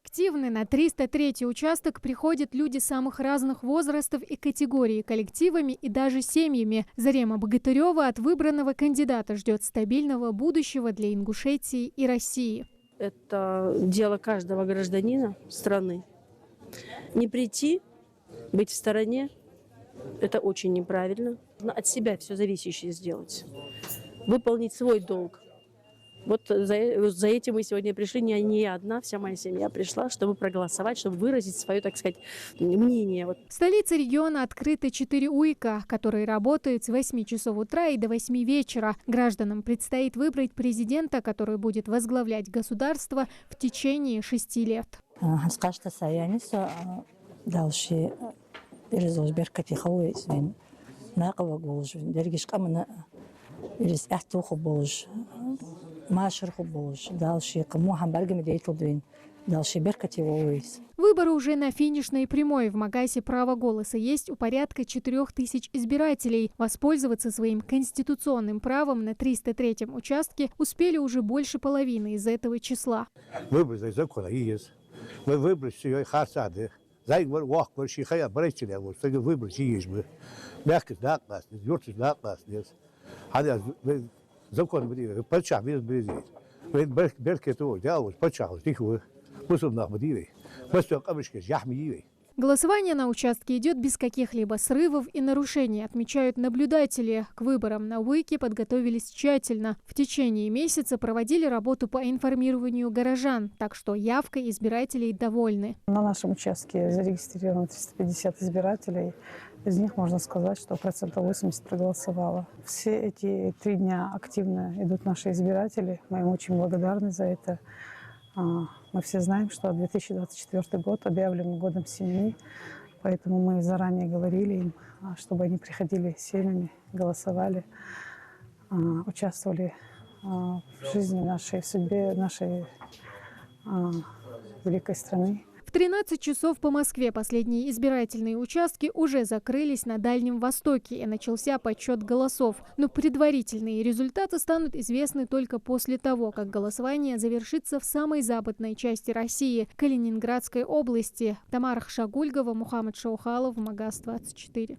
Активны на 303-й участок приходят люди самых разных возрастов и категорий, коллективами и даже семьями. Зарема Богатырева от выбранного кандидата ждет стабильного будущего для Ингушетии и России. Это дело каждого гражданина страны. Не прийти, быть в стороне – это очень неправильно. Нужно от себя все зависящее сделать, выполнить свой долг. Вот за этим мы сегодня пришли, не я одна, вся моя семья пришла, чтобы проголосовать, чтобы выразить свое, так сказать, мнение. В столице региона открыты 4 УИКа, которые работают с 8 часов утра и до 8 вечера. Гражданам предстоит выбрать президента, который будет возглавлять государство в течение 6 лет. Выборы уже на финишной прямой. В Магасе право голоса есть у порядка 4000 избирателей. Воспользоваться своим конституционным правом на 303-м участке успели уже больше половины из этого числа. Голосование на участке идет без каких-либо срывов и нарушений, отмечают наблюдатели. К выборам на УИКе подготовились тщательно. В течение месяца проводили работу по информированию горожан, так что явкой избирателей довольны. На нашем участке зарегистрировано 350 избирателей. Из них можно сказать, что 80% проголосовало. Все эти 3 дня активно идут наши избиратели. Мы им очень благодарны за это. Мы все знаем, что 2024 год объявлен годом семьи, поэтому мы заранее говорили им, чтобы они приходили с семьями, голосовали, участвовали в жизни нашей, в судьбе нашей великой страны. В 13 часов по Москве последние избирательные участки уже закрылись на Дальнем Востоке и начался подсчет голосов. Но предварительные результаты станут известны только после того, как голосование завершится в самой западной части России – Калининградской области. Тамара Хшагульгова, Мухаммад Шаухалов, Магас 24.